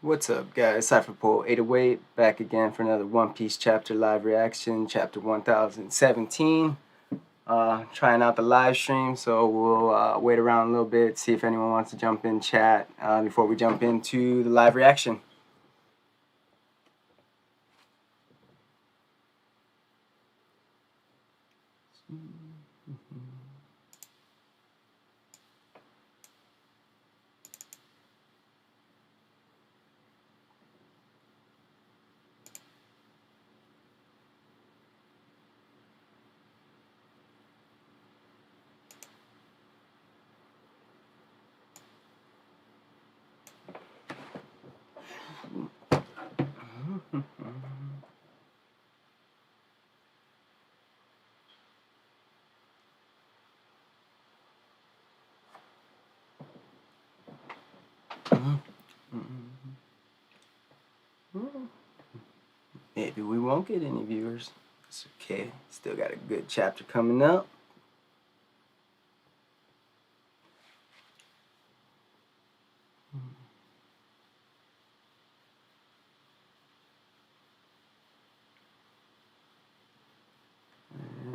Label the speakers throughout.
Speaker 1: What's up, guys? Cypherpole 808 back again for another One Piece chapter live reaction, chapter 1017. Trying out the live stream, so we'll wait around a little bit, see if anyone wants to jump in chat before we jump into the live reaction. Maybe we won't get any viewers. It's okay. Still got a good chapter coming up.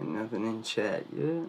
Speaker 1: Nothing in chat yet.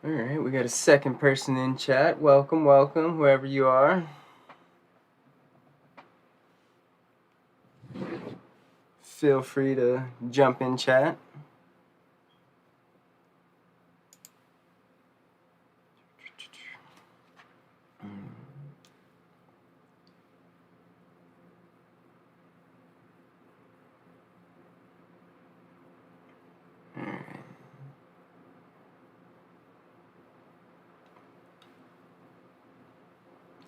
Speaker 1: Alright, we got a second person in chat. Welcome, welcome, wherever you are. Feel free to jump in chat.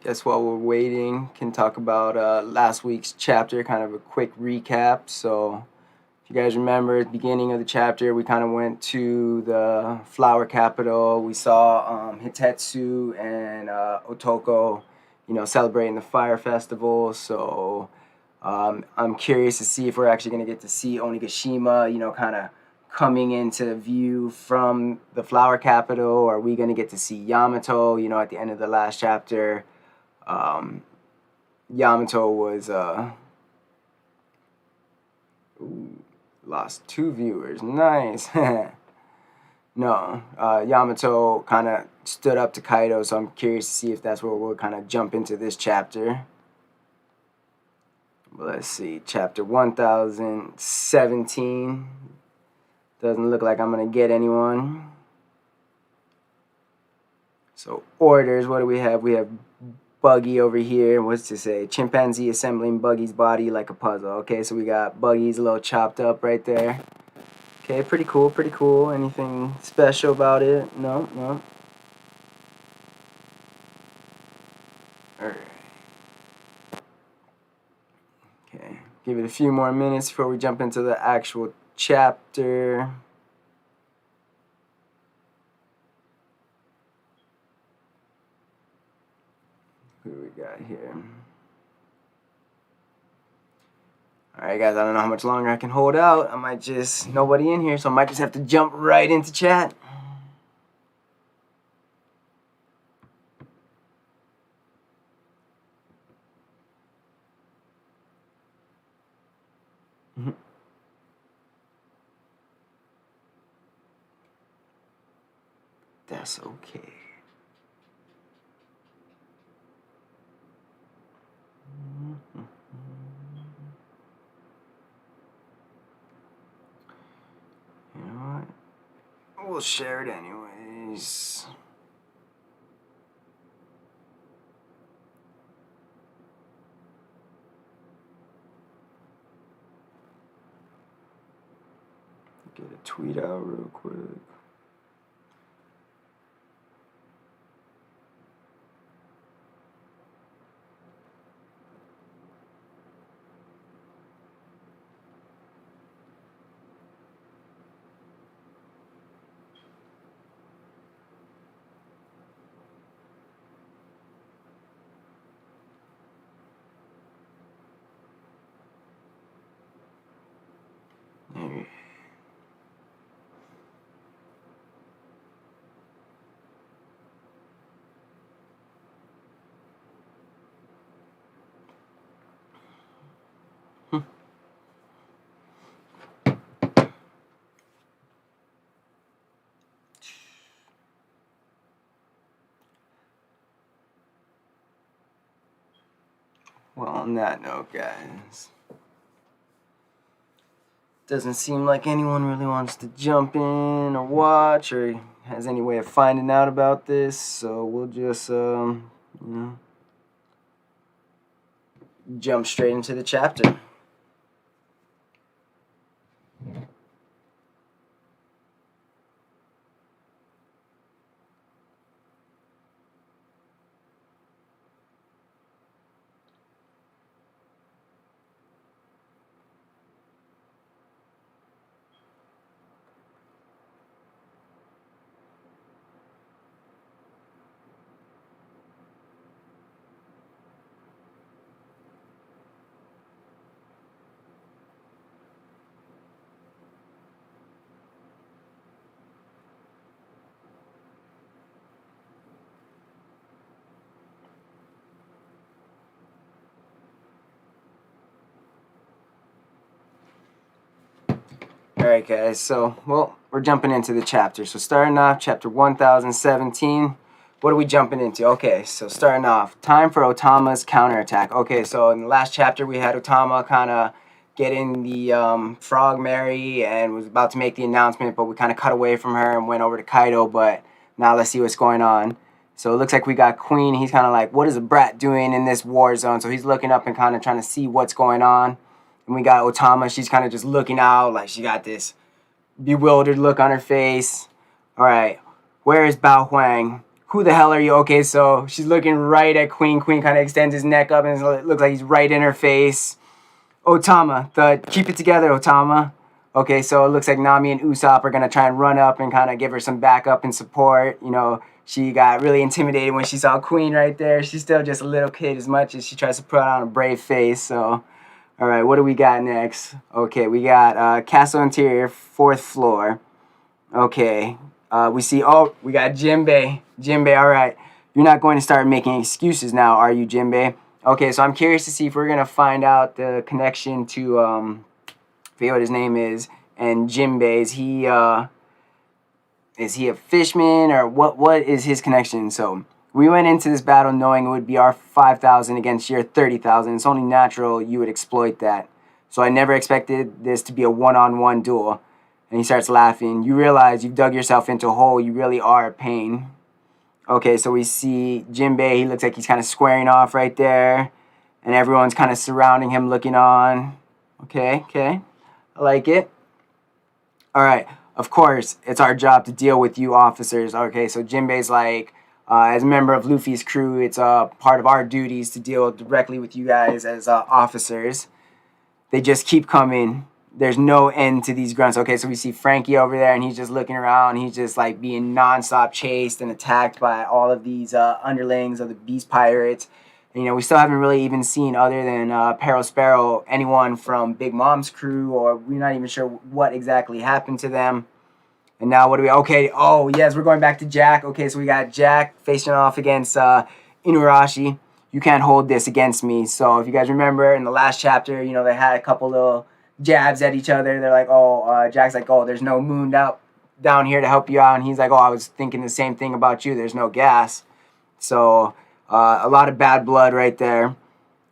Speaker 1: Guess while we're waiting, can talk about last week's chapter, kind of a quick recap. So, if you guys remember, at the beginning of the chapter, we kind of went to the flower capital. We saw Hitetsu and Otoko, celebrating the fire festival. So, I'm curious to see if we're actually going to get to see Onigashima, kind of coming into view from the flower capital. Are we going to get to see Yamato, at the end of the last chapter? Yamato was lost 2 viewers. Nice. No, Yamato kind of stood up to Kaido, so I'm curious to see if that's where we'll kind of jump into this chapter. Let's see, chapter 1017. Doesn't look like I'm gonna get anyone. So orders, what do we have? We have Buggy over here. What's to say? Chimpanzee assembling Buggy's body like a puzzle. Okay, so we got Buggy's a little chopped up right there. Okay, pretty cool, pretty cool. Anything special about it? No, no. Alright. Okay, give it a few more minutes before we jump into the actual Chapter. Who do we got here? Alright guys, I don't know how much longer I can hold out. I might just, nobody in here, so I might just have to jump right into chat. That's okay. You know what? We'll share it anyways. Get a tweet out real quick. Maybe. Well, on that note, guys, doesn't seem like anyone really wants to jump in or watch or has any way of finding out about this, so we'll just, jump straight into the chapter. Alright guys, so, well, we're jumping into the chapter. So starting off, chapter 1017, what are we jumping into? Okay, so starting off, time for Otama's counterattack. Okay, so in the last chapter we had Otama kind of getting the frog Mary and was about to make the announcement, but we kind of cut away from her and went over to Kaido, but now let's see what's going on. So it looks like we got Queen. He's kind of like, what is a brat doing in this war zone? So he's looking up and kind of trying to see what's going on. And we got Otama. She's kind of just looking out like she got this bewildered look on her face. All right, where is Bao Huang? Who the hell are you? Okay, so she's looking right at Queen. Queen kind of extends his neck up and it looks like he's right in her face. Otama, keep it together, Otama. Okay, so it looks like Nami and Usopp are going to try and run up and kind of give her some backup and support. You know, she got really intimidated when she saw Queen right there. She's still just a little kid as much as she tries to put on a brave face, so... All right, what do we got next? Okay, we got Castle Interior, 4th floor. Okay, we see, we got Jinbei. Jinbei, all right. You're not going to start making excuses now, are you, Jinbei? Okay, so I'm curious to see if we're going to find out the connection to, I forget what his name is, and Jinbei. Is he a fishman, or what is his connection? So... we went into this battle knowing it would be our 5,000 against your 30,000. It's only natural you would exploit that. So I never expected this to be a one-on-one duel. And he starts laughing. You realize you've dug yourself into a hole. You really are a pain. Okay, so we see Jinbei. He looks like he's kind of squaring off right there. And everyone's kind of surrounding him, looking on. Okay. I like it. All right. Of course, it's our job to deal with you officers. Okay, so Jinbei's like... as a member of Luffy's crew, it's part of our duties to deal directly with you guys as officers. They just keep coming. there's no end to these grunts. Okay, so we see Frankie over there, and he's just looking around. He's just like being nonstop chased and attacked by all of these underlings of the Beast Pirates. And, we still haven't really even seen, other than Peril Sparrow, anyone from Big Mom's crew, or we're not even sure what exactly happened to them. And now what do we... Okay, oh, yes, we're going back to Jack. Okay, so we got Jack facing off against Inuarashi. You can't hold this against me. So if you guys remember in the last chapter, they had a couple little jabs at each other. They're like, Jack's like, there's no moon down here to help you out. And he's like, I was thinking the same thing about you. There's no gas. So a lot of bad blood right there.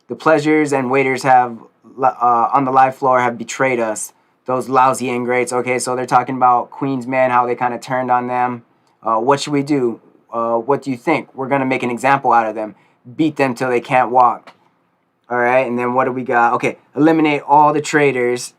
Speaker 1: The pleasures and waiters have on the live floor have betrayed us. Those lousy ingrates. Okay, so they're talking about Queen's men, how they kind of turned on them. What should we do? What do you think? We're going to make an example out of them. Beat them till they can't walk. All right, and then what do we got? Okay, eliminate all the traitors.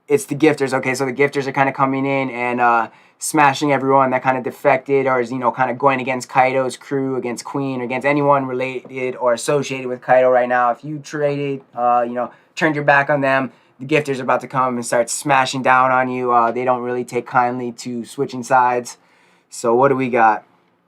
Speaker 1: It's the gifters. Okay, so the gifters are kind of coming in and smashing everyone that kind of defected or is, kind of going against Kaido's crew, against Queen, or against anyone related or associated with Kaido right now. If you traded, turned your back on them, the gifters are about to come and start smashing down on you. They don't really take kindly to switching sides. So what do we got?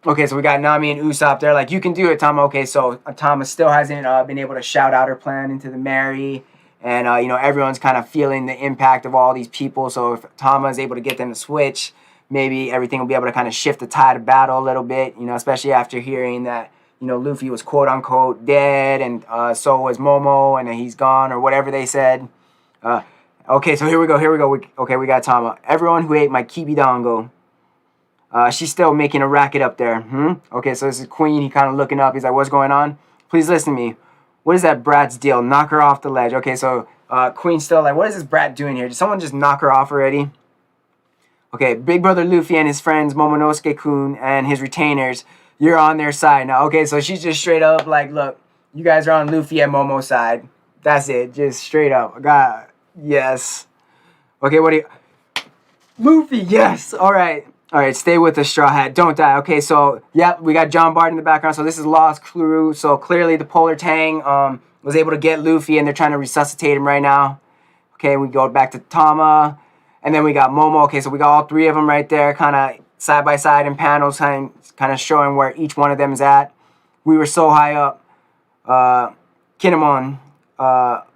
Speaker 1: Okay, so we got Nami and Usopp. They're like, you can do it, Tama. Okay, so Tama still hasn't been able to shout out her plan into the Mary. And, everyone's kind of feeling the impact of all these people. So if Tama is able to get them to switch, maybe everything will be able to kind of shift the tide of battle a little bit, especially after hearing that, Luffy was quote-unquote dead and so was Momo and he's gone or whatever they said. Okay, so here we go. We got Tama. Everyone who ate my Kibidango. She's still making a racket up there. Okay, so this is Queen. He kind of looking up. He's like, what's going on? Please listen to me. What is that brat's deal? Knock her off the ledge. Okay, so Queen's still like, what is this brat doing here? Did someone just knock her off already? Okay, Big Brother Luffy and his friends, Momonosuke-kun and his retainers, you're on their side now. Okay, so she's just straight up like, look, you guys are on Luffy and Momo's side. That's it. Just straight up. God, yes. Okay, what do you... Luffy, yes. All right, stay with the Straw Hat. Don't die. Okay, so, yep, we got John Bart in the background. So this is Lost Crew. So clearly the Polar Tang was able to get Luffy, and they're trying to resuscitate him right now. Okay, we go back to Tama. And then we got Momo. Okay, so we got all three of them right there, kind of side by side in panels, kind of showing where each one of them is at. We were so high up. Kinemon.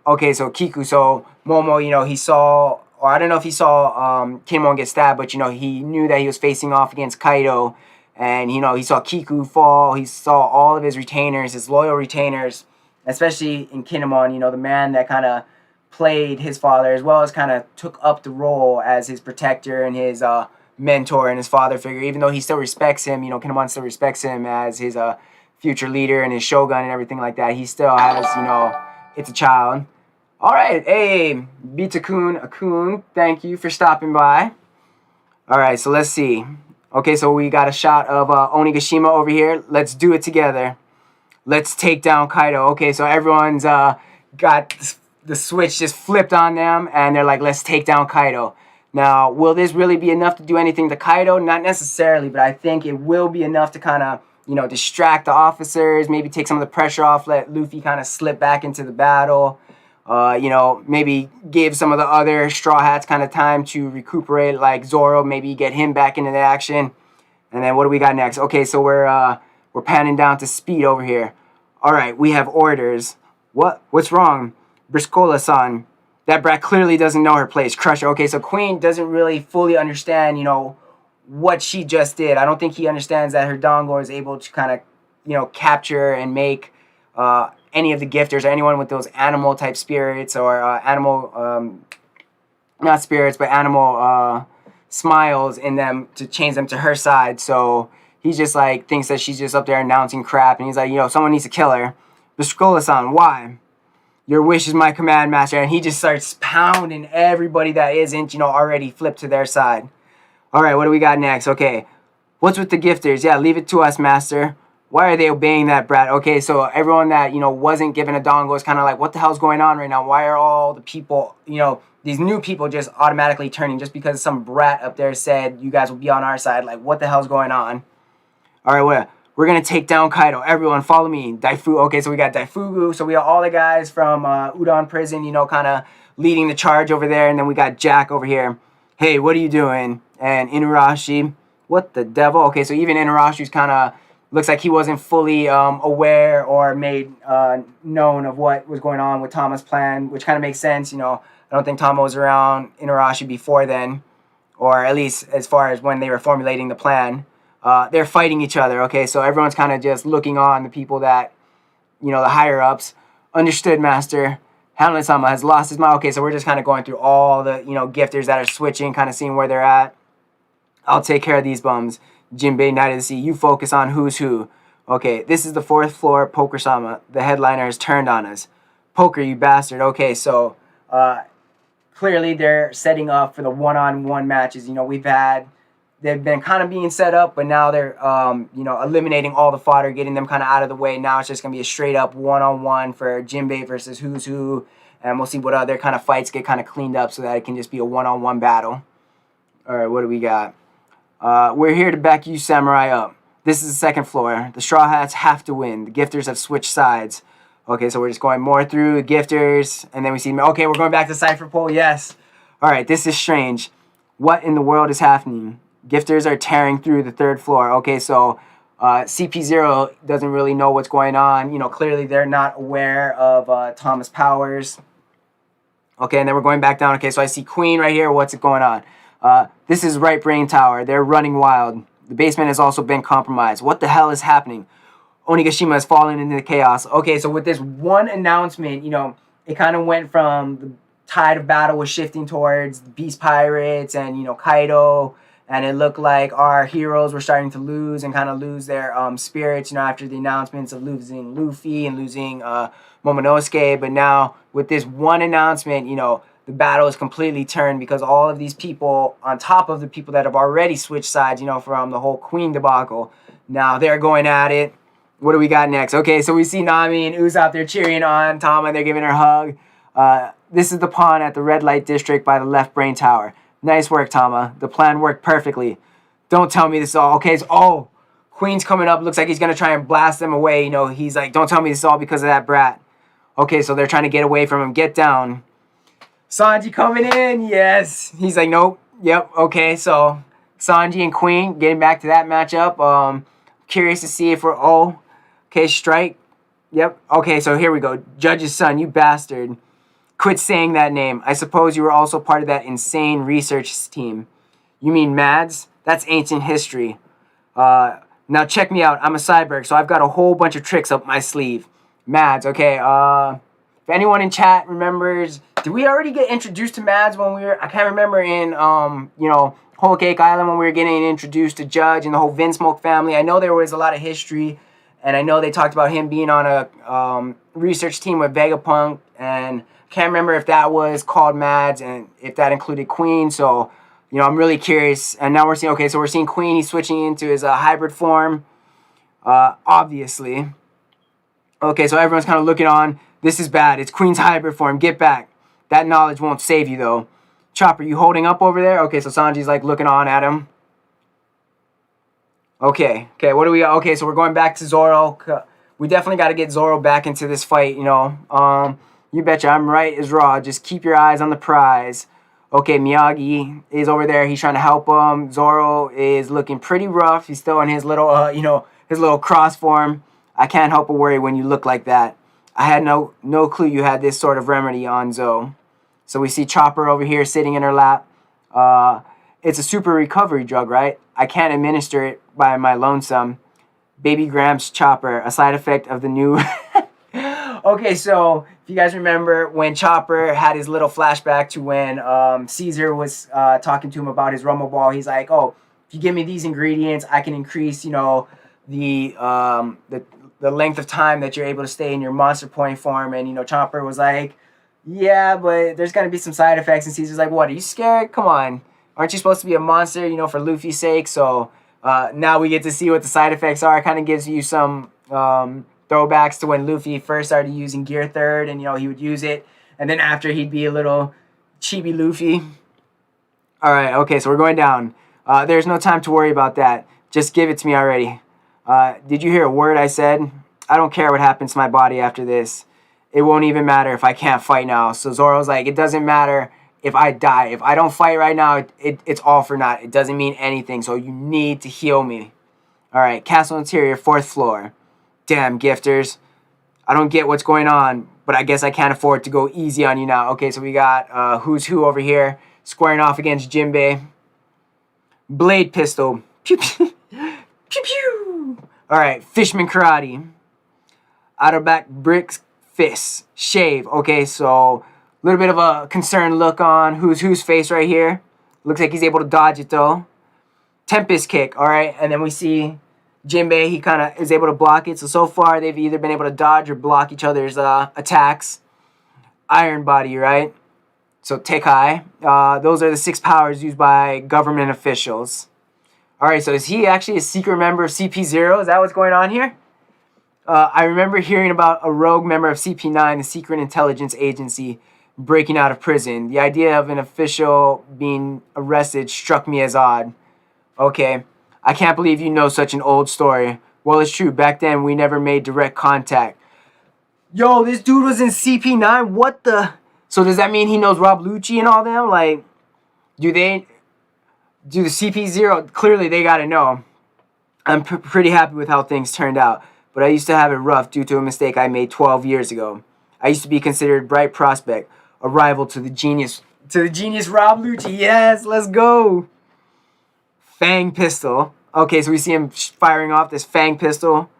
Speaker 1: Okay, so Kiku. So Momo, he saw... Or I don't know if he saw Kinemon get stabbed, but, he knew that he was facing off against Kaido. And, he saw Kiku fall. He saw all of his retainers, his loyal retainers, especially in Kinemon, the man that kind of played his father, as well as kind of took up the role as his protector and his mentor and his father figure. Even though he still respects him, Kinemon still respects him as his future leader and his shogun and everything like that. He still has, it's a child. All right, hey, Bita-kun, thank you for stopping by. All right, so let's see. Okay, so we got a shot of Onigashima over here. Let's do it together. Let's take down Kaido. Okay, so everyone's got the switch just flipped on them, and they're like, let's take down Kaido. Now, will this really be enough to do anything to Kaido? Not necessarily, but I think it will be enough to kind of, distract the officers, maybe take some of the pressure off, let Luffy kind of slip back into the battle. Maybe give some of the other Straw Hats kind of time to recuperate, like Zoro, maybe get him back into the action. And then what do we got next? Okay, so we're panning down to Speed over here. All right, we have orders. What's wrong? Briscola-san. That brat clearly doesn't know her place. Crusher. Okay, so Queen doesn't really fully understand, what she just did. I don't think he understands that her Dango is able to kind of, capture and make any of the gifters or anyone with those animal type spirits or not spirits, but animal smiles in them to change them to her side. So he just like thinks that she's just up there announcing crap, and he's like, someone needs to kill her. Briscola-san, why? Your wish is my command, master. And he just starts pounding everybody that isn't, already flipped to their side. All right, what do we got next? Okay, what's with the gifters? Yeah, leave it to us, master. Why are they obeying that brat? Okay, so everyone that, wasn't given a Dango is kind of like, what the hell's going on right now? Why are all the people, these new people just automatically turning just because some brat up there said you guys will be on our side? Like, what the hell's going on? All right, We're going to take down Kaido. Everyone follow me. Daifu. Okay, so we got Daifugu. So we got all the guys from Udon Prison, kind of leading the charge over there. And then we got Jack over here. Hey, what are you doing? And Inurashi. What the devil? Okay, so even Inurashi's kind of looks like he wasn't fully aware or made known of what was going on with Tama's plan, which kind of makes sense. I don't think Tama was around Inurashi before then, or at least as far as when they were formulating the plan. They're fighting each other, okay? So everyone's kind of just looking on the people that, the higher-ups. Understood, Master. Hamlet-sama has lost his mind. Okay, so we're just kind of going through all the, gifters that are switching, kind of seeing where they're at. I'll take care of these bums. Jinbei, Knight of the Sea, you focus on who's who. Okay, this is the 4th floor, Poker-sama. The headliner has turned on us. Poker, you bastard. Okay, so clearly they're setting up for the one-on-one matches. They've been kind of being set up, but now they're, eliminating all the fodder, getting them kind of out of the way. Now it's just going to be a straight-up one-on-one for Jinbei versus who's who, and we'll see what other kind of fights get kind of cleaned up so that it can just be a one-on-one battle. All right, what do we got? We're here to back you, Samurai, up. This is the 2nd floor. The Straw Hats have to win. The Gifters have switched sides. Okay, so we're just going more through the Gifters, and then we see, okay, we're going back to Cypher Pole, yes. All right, this is strange. What in the world is happening? Gifters are tearing through the 3rd floor. Okay, so CP0 doesn't really know what's going on. Clearly they're not aware of Thomas' powers. Okay, and then we're going back down. Okay, so I see Queen right here. What's going on? This is Right Brain Tower. They're running wild. The basement has also been compromised. What the hell is happening? Onigashima has fallen into the chaos. Okay, so with this one announcement, it kind of went from the tide of battle was shifting towards the Beast Pirates and, Kaido. And it looked like our heroes were starting to lose and kind of lose their spirits, after the announcements of losing Luffy and losing Momonosuke. But now, with this one announcement, the battle is completely turned because all of these people, on top of the people that have already switched sides, from the whole Queen debacle, now they're going at it. What do we got next? Okay, so we see Nami and Usopp out there cheering on Tama. They're giving her a hug. This is the pawn at the red light district by the left brain tower. Nice work, Tama. The plan worked perfectly. Don't tell me this is all. Okay, so, Queen's coming up. Looks like he's going to try and blast them away. He's like, don't tell me this is all because of that brat. Okay, so they're trying to get away from him. Get down. Sanji coming in. Yes. He's like, nope. Yep. Okay, so Sanji and Queen getting back to that matchup. Curious to see if we're... okay, strike. Yep. Okay, so here we go. Judge's son, you bastard. Quit saying that name. I suppose you were also part of that insane research team. You mean Mads? That's ancient history. Now check me out. I'm a cyborg, so I've got a whole bunch of tricks up my sleeve. Mads, okay. If anyone in chat remembers, did we already get introduced to Mads when we were... I can't remember in, Whole Cake Island when we were getting introduced to Judge and the whole Vinsmoke family. I know there was a lot of history, and I know they talked about him being on a research team with Vegapunk, and... can't remember if that was called Mads and if that included Queen. So, I'm really curious. And now we're seeing Queen. He's switching into his hybrid form, obviously. Okay, so everyone's kind of looking on. This is bad. It's Queen's hybrid form. Get back. That knowledge won't save you, though. Chopper, you holding up over there? Okay, so Sanji's like looking on at him. Okay, what do we got? Okay, so we're going back to Zoro. We definitely got to get Zoro back into this fight, You betcha, I'm right as raw. Just keep your eyes on the prize. Okay, Miyagi is over there. He's trying to help him. Zoro is looking pretty rough. He's still in his little, his little cross form. I can't help but worry when you look like that. I had no clue you had this sort of remedy on Zo. So we see Chopper over here sitting in her lap. It's a super recovery drug, right? I can't administer it by my lonesome. Baby Gramps Chopper, a side effect of the new... Okay, so if you guys remember when Chopper had his little flashback to when Caesar was talking to him about his Rumble Ball, he's like, oh, if you give me these ingredients, I can increase, the length of time that you're able to stay in your monster point form. And, Chopper was like, yeah, but there's going to be some side effects. And Caesar's like, what, are you scared? Come on. Aren't you supposed to be a monster, for Luffy's sake? So now we get to see what the side effects are. It kind of gives you some... throwbacks to when Luffy first started using Gear Third, and he would use it, and then after he'd be a little chibi Luffy. All right, okay, so we're going down. There's no time to worry about that. Just give it to me already. Did you hear a word I said? I don't care what happens to my body after this. It won't even matter if I can't fight now. So Zoro's like, it doesn't matter if I die. If I don't fight right now, it's all for naught. It doesn't mean anything. So you need to heal me. All right, castle interior, 4th floor. Damn, gifters. I don't get what's going on, but I guess I can't afford to go easy on you now. Okay, so we got Who's Who over here squaring off against Jinbei. Blade pistol. Pew, pew. Pew, pew. All right, Fishman karate. Outer back bricks fist. Shave. Okay, so a little bit of a concerned look on Who's Who's face right here. Looks like he's able to dodge it though. Tempest kick. All right, and then we see Jinbei, he kind of is able to block it. So far, they've either been able to dodge or block each other's attacks. Iron body, right? So Tekai. Those are the 6 powers used by government officials. All right, so is he actually a secret member of CP0? Is that what's going on here? I remember hearing about a rogue member of CP9, the Secret Intelligence Agency, breaking out of prison. The idea of an official being arrested struck me as odd. Okay. I can't believe you know such an old story. Well, it's true. Back then, we never made direct contact. Yo, this dude was in CP9? What the? So does that mean he knows Rob Lucci and all them? Like, do the CP0? Clearly, they got to know. I'm pretty happy with how things turned out. But I used to have it rough due to a mistake I made 12 years ago. I used to be considered bright prospect, a rival to the genius Rob Lucci. Yes, let's go. Fang pistol. Okay, so we see him firing off this Fang pistol.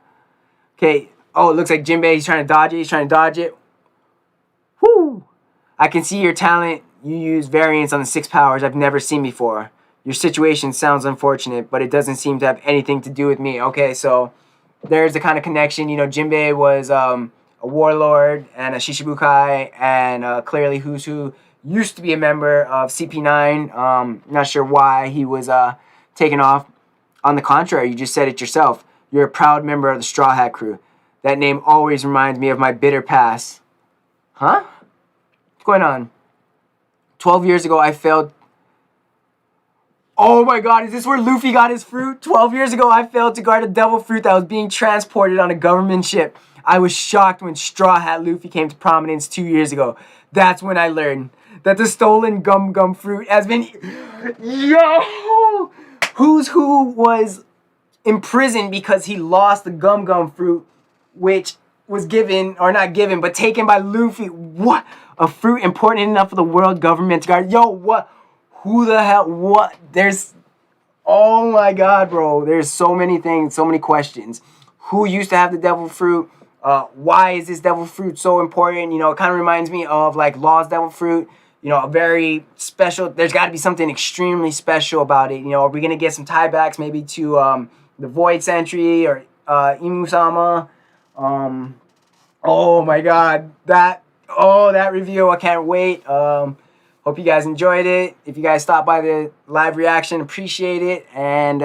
Speaker 1: Okay. Oh, it looks like Jinbei, he's trying to dodge it. Whoo! I can see your talent. You use variants on the 6 powers I've never seen before. Your situation sounds unfortunate, but it doesn't seem to have anything to do with me. Okay, so there's the kind of connection. You know, Jinbei was a warlord and a Shishibukai, and clearly Who's Who used to be a member of CP9. Not sure why he was taken off. On the contrary, you just said it yourself. You're a proud member of the Straw Hat crew. That name always reminds me of my bitter past. Huh? What's going on? 12 years ago, I failed. Oh my god, is this where Luffy got his fruit? 12 years ago, I failed to guard a devil fruit that was being transported on a government ship. I was shocked when Straw Hat Luffy came to prominence 2 years ago. That's when I learned that the stolen gum fruit has been... Yo! Who's Who was imprisoned because he lost the gum fruit, which was given, or not given, but taken by Luffy. What? A fruit important enough for the world government to guard. Yo, what? Who the hell? What? There's... Oh my god, bro. There's so many things, so many questions. Who used to have the devil fruit? Why is this devil fruit so important? You know, it kind of reminds me of like Law's devil fruit. You know, a very special... There's got to be something extremely special about it. You know, are we going to get some tiebacks maybe to the Void Sentry or Imu-sama? Oh my god. That review, I can't wait. Hope you guys enjoyed it. If you guys stopped by the live reaction, appreciate it. And